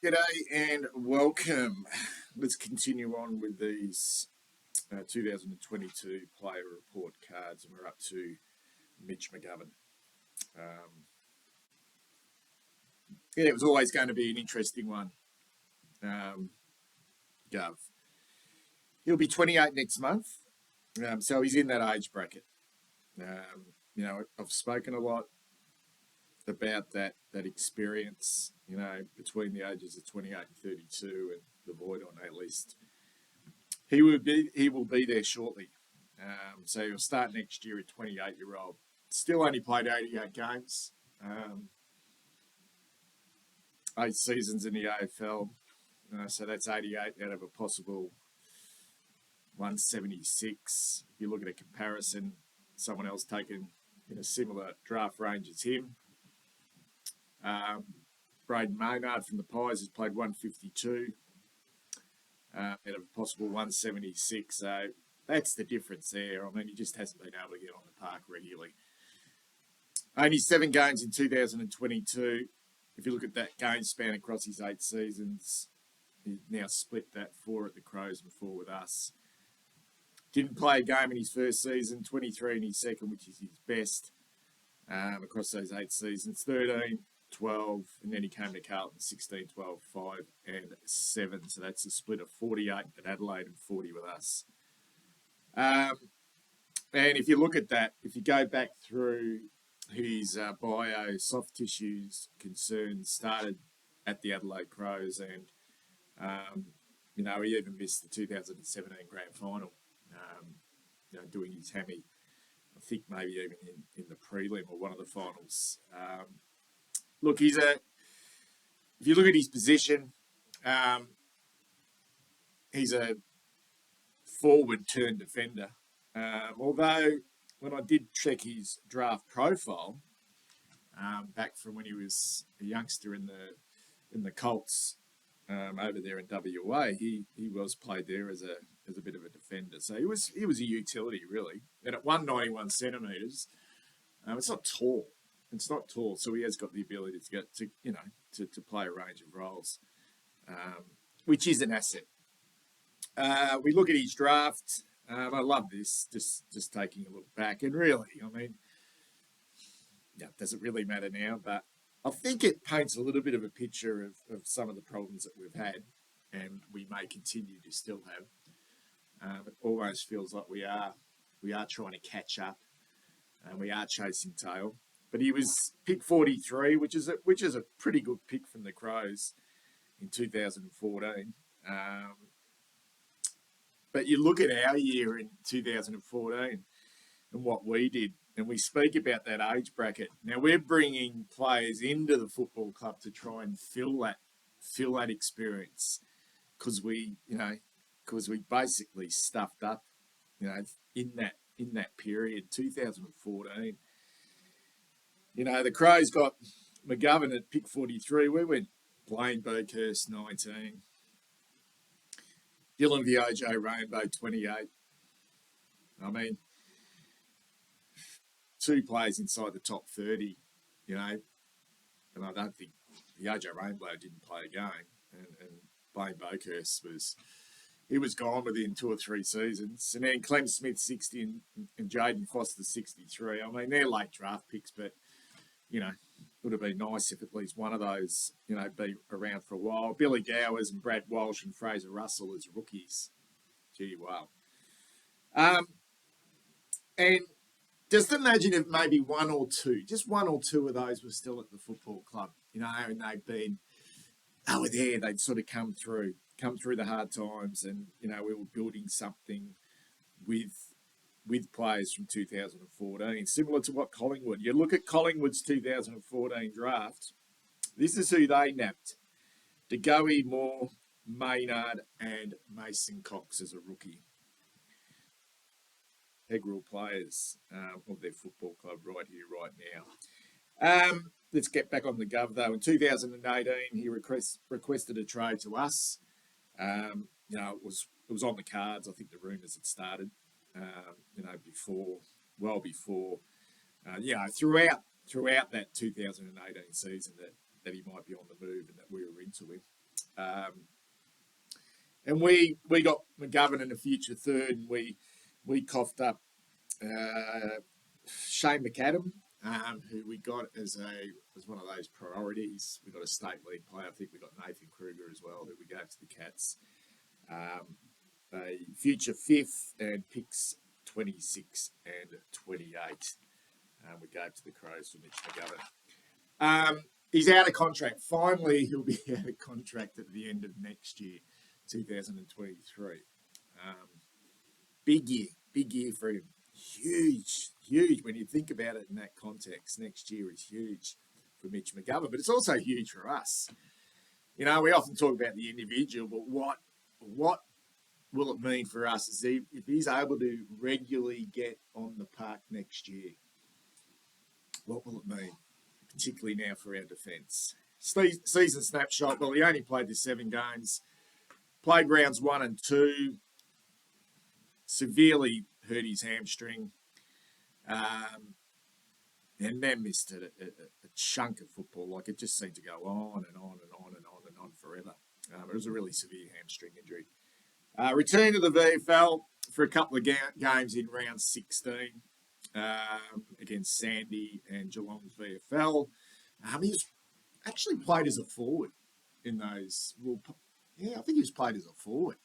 G'day and welcome. Let's continue on with these 2022 player report cards, and we're up to Mitch McGovern. It was always going to be an interesting one. Gov. He'll be 28 next month, so he's in that age bracket. I've spoken a lot about that experience, between the ages of 28 and 32, and the void on that list. He will be there shortly. So he'll start next year at 28-year-old. Still only played 88 games, 8 seasons in the AFL. So that's 88 out of a possible 176. If you look at a comparison, someone else taken in a similar draft range as him. Braden Maynard from the Pies has played 152 out of a possible 176. So that's the difference there. I mean, he just hasn't been able to get on the park regularly. Only 7 games in 2022. If you look at that game span across his 8 seasons, he's now split that 4 at the Crows and 4 with us. Didn't play a game in his first season, 23 in his second, which is his best across those 8 seasons, 13, 12, and then he came to Carlton 16, 12, 5, and 7. So that's a split of 48 at Adelaide and 40 with us. And if you look at that, if you go back through his bio, soft tissues concerns started at the Adelaide Crows, and he even missed the 2017 grand final, doing his hammy. I think maybe even in the prelim or one of the finals. Look, if you look at his position, he's a forward turned defender. Although when I did check his draft profile, back from when he was a youngster in the Colts over there in WA, he was played there as a bit of a defender. So he was a utility really. And at 191 centimetres, it's not tall. It's not tall, so he has got the ability to get to play a range of roles, which is an asset. We look at his draft. I love this. Just taking a look back, and really, I mean, does it really matter now? But I think it paints a little bit of a picture of some of the problems that we've had, and we may continue to still have. It almost feels like we are trying to catch up, and we are chasing tail. But he was pick 43, which is a pretty good pick from the Crows in 2014. But you look at our year in 2014 and what we did, and we speak about that age bracket. Now we're bringing players into the football club to try and fill that experience, because we basically stuffed up, in that period, 2014. The Crows got McGovern at pick 43. We went Blaine Burkhurst, 19. Dylan Viojo Rainbow, 28. I mean, 2 players inside the top 30, and I don't think Viojo Rainbow didn't play a game. And Blaine Burkhurst was gone within 2 or 3 seasons. And then Clem Smith, 60, and Jaden Foster, 63. I mean, they're late draft picks, but would have been nice if at least one of those, be around for a while. Billy Gowers and Brad Walsh and Fraser Russell as rookies. Gee, wow. And just imagine if maybe one or two of those were still at the football club, and they'd been, were there, they'd sort of come through the hard times, and, we were building something with players from 2014, similar to what Collingwood. You look at Collingwood's 2014 draft, this is who they napped. DeGoey, Moore, Maynard, and Mason Cox as a rookie. Integral players of their football club right here, right now. Let's get back on the Gov, though. In 2018, he requested a trade to us. It was on the cards. I think the rumours had started. Well before, throughout that 2018 season that he might be on the move and that we were into him. And we got McGovern in the future third, and we coughed up Shane McAdam, who we got as one of those priorities. We got a state league player. I think we got Nathan Kruger as well, who we gave to the Cats. A future fifth and picks 26 and 28. We gave to the Crows for Mitch McGovern. He's out of contract. Finally, he'll be out of contract at the end of next year, 2023. Big year for him. Huge when you think about it in that context. Next year is huge for Mitch McGovern, but it's also huge for us. You know, we often talk about the individual, but what will it mean for us if he's able to regularly get on the park next year? What will it mean, particularly now for our defence? Season snapshot, well, he only played the 7 games. Played rounds 1 and 2. Severely hurt his hamstring. And then missed a chunk of football. Like, it just seemed to go on and on and on and on and on forever. It was a really severe hamstring injury. Return to the VFL for a couple of games in round 16 against Sandy and Geelong's VFL. He was actually played as a forward in those. I think he was played as a forward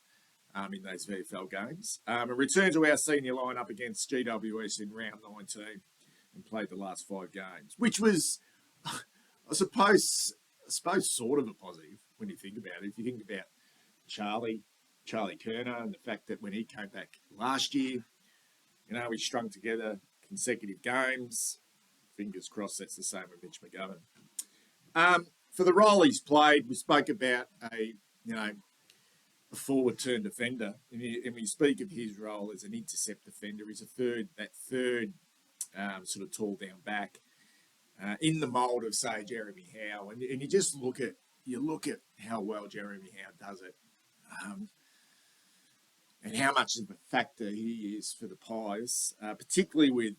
in those VFL games. A return to our senior lineup against GWS in round 19 and played the last 5 games, which was, I suppose, sort of a positive when you think about it. If you think about Charlie Turner and the fact that when he came back last year, you know, we strung together consecutive games. Fingers crossed that's the same with Mitch McGovern. For the role he's played, we spoke about a forward turn defender, and we speak of his role as an intercept defender. He's that third sort of tall down back in the mould of, say, Jeremy Howe, and you just look at how well Jeremy Howe does it. And how much of a factor he is for the Pies, particularly with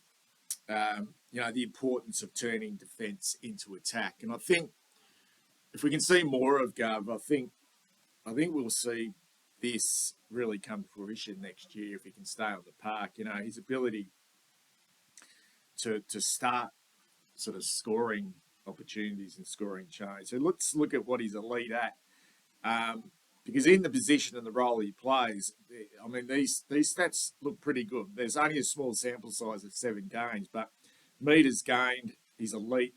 the importance of turning defence into attack. And I think if we can see more of Gov, I think we'll see this really come to fruition next year if he can stay on the park. You know, his ability to start sort of scoring opportunities and scoring change. So let's look at what he's elite at. Because in the position and the role he plays, I mean, these stats look pretty good. There's only a small sample size of 7 games, but metres gained, he's elite.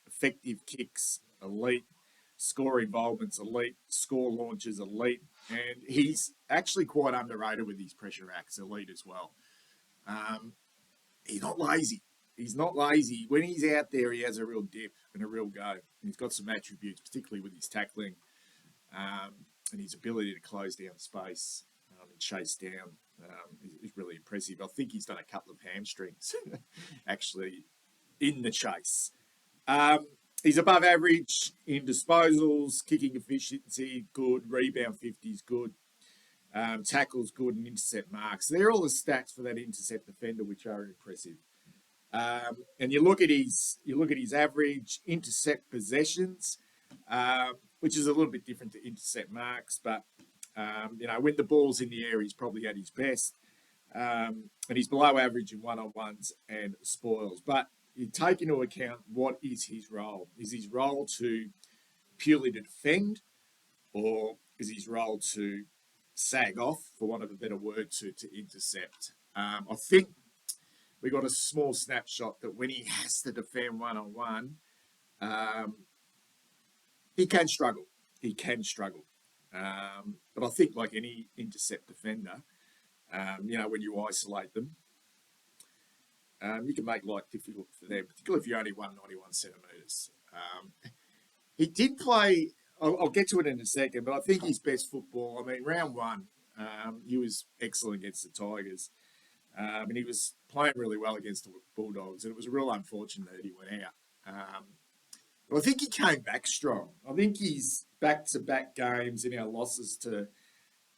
Effective kicks, elite. Score involvement's elite. Score launches, elite. And he's actually quite underrated with his pressure acts, elite as well. He's not lazy. When he's out there, he has a real dip and a real go. And he's got some attributes, particularly with his tackling. And his ability to close down space and chase down is really impressive. I think he's done a couple of hamstrings, actually, in the chase. He's above average in disposals, kicking efficiency, good. Rebound 50 is good. Tackles good, and intercept marks. They're all the stats for that intercept defender, which are impressive. And you look at his average intercept possessions, which is a little bit different to intercept marks, but when the ball's in the air, he's probably at his best, and he's below average in one-on-ones and spoils. But you take into account what is his role. Is his role to purely to defend, or is his role to sag off, for want of a better word, to intercept? I think we got a small snapshot that when he has to defend one-on-one, he can struggle. But I think like any intercept defender, when you isolate them, you can make life difficult for them, particularly if you're only 191 centimetres. He did play, I'll get to it in a second, but I think his best football, round 1, he was excellent against the Tigers. And he was playing really well against the Bulldogs, and it was real unfortunate that he went out. But I think he came back strong. I think his back-to-back games in our losses to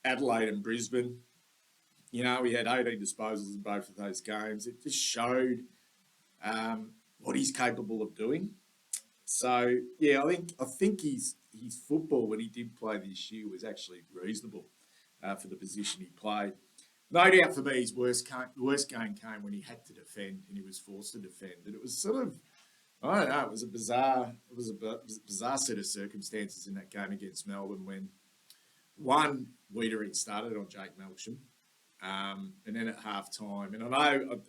Adelaide and Brisbane, he had 18 disposals in both of those games. It just showed what he's capable of doing. So yeah, I think his football when he did play this year was actually reasonable for the position he played. No doubt for me, his worst game came when he had to defend and he was forced to defend, and it was sort of I don't know. It was a bizarre set of circumstances in that game against Melbourne when one Wiedering started on Jake Melksham, and then at half time, and I know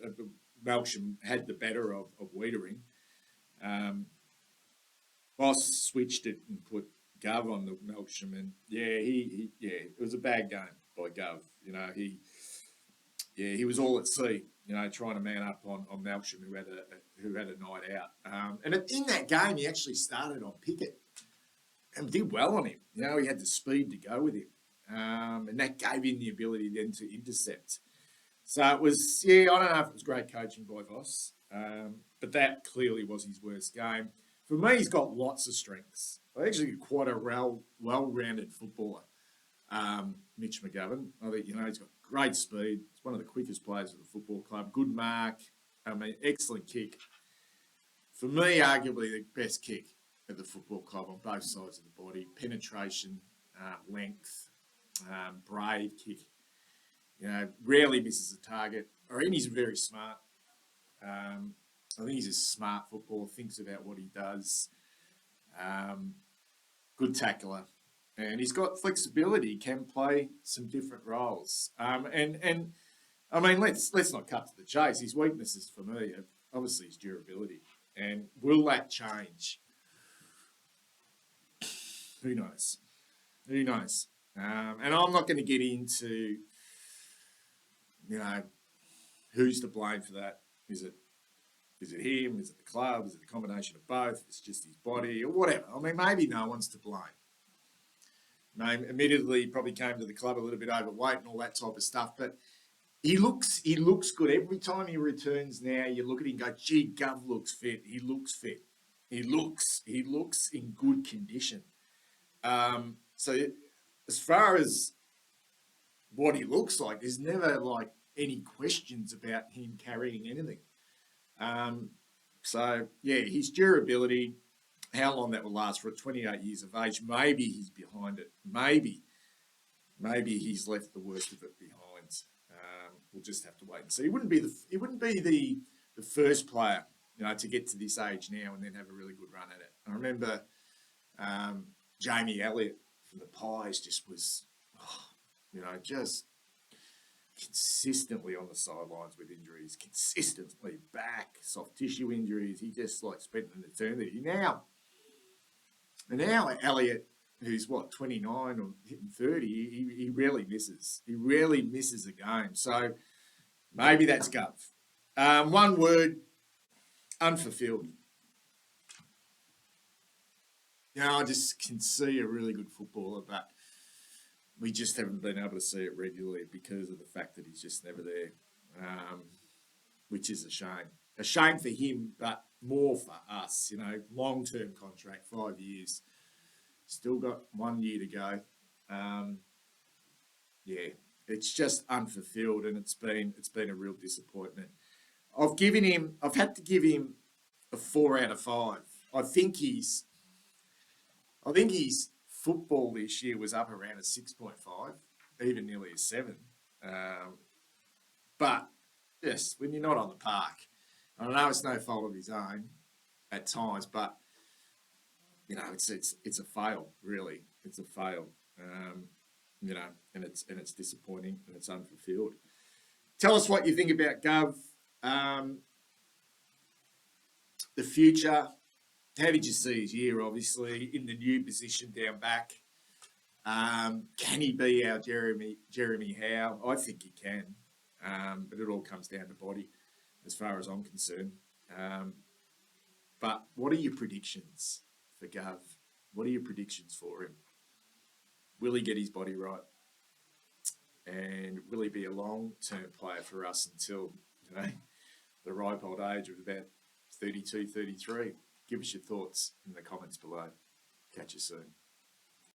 Melksham had the better of Wiedering. Um, Boss switched it and put Gov on the Melksham, and it was a bad game by Gov. He was all at sea. Trying to man up on Melksham, who had a night out. And in that game, he actually started on Pickett and did well on him. He had the speed to go with him, and that gave him the ability then to intercept. So it was, I don't know if it was great coaching by Voss, but that clearly was his worst game. For me, he's got lots of strengths. I actually quite a well-rounded footballer, Mitch McGovern. I think, he's got great speed. He's one of the quickest players of the football club. Good mark. Excellent kick. For me, arguably the best kick at the football club on both sides of the body. Penetration, length, brave kick. Rarely misses a target. I think he's very smart. I think he's a smart footballer, thinks about what he does. Good tackler. And he's got flexibility, can play some different roles. And let's not cut to the chase. His weaknesses for me are obviously his durability. And will that change? Who knows? Who knows? And I'm not going to get into, who's to blame for that. Is it him? Is it the club? Is it a combination of both? It's just his body or whatever. Maybe no one's to blame. Admittedly, he probably came to the club a little bit overweight and all that type of stuff, but he looks good. Every time he returns now, you look at him and go, gee, Gov looks fit. He looks fit. He looks in good condition. So as far as what he looks like, there's never any questions about him carrying anything. His durability, how long that will last for 28 years of age, maybe he's behind it. Maybe he's left the worst of it behind. We'll just have to wait and see. He wouldn't be the first player, to get to this age now and then have a really good run at it. I remember Jamie Elliott from the Pies just was, just consistently on the sidelines with injuries, consistently back, soft tissue injuries. He just spent an eternity. Now Elliott, who's 29 or hitting 30, he rarely misses. He rarely misses a game. So maybe that's Gov. One word, unfulfilled. I just can see a really good footballer, but we just haven't been able to see it regularly because of the fact that he's just never there, which is a shame. A shame for him, but more for us. Long-term contract, 5 years. Still got 1 year to go. It's just unfulfilled, and it's been a real disappointment. I've had to give him a 4 out of 5. I think his football this year was up around a 6.5, even nearly a 7. But yes, when you're not on the park, I know it's no fault of his own at times, but it's a fail, really. It's a fail, and it's disappointing and it's unfulfilled. Tell us what you think about Gov. The future. How did you see his year? Obviously, in the new position down back. Can he be our Jeremy Howe? I think he can, but it all comes down to body, as far as I'm concerned. But what are your predictions for Gov? What are your predictions for him? Will he get his body right? And will he be a long-term player for us until, the ripe old age of about 32, 33? Give us your thoughts in the comments below. Catch you soon.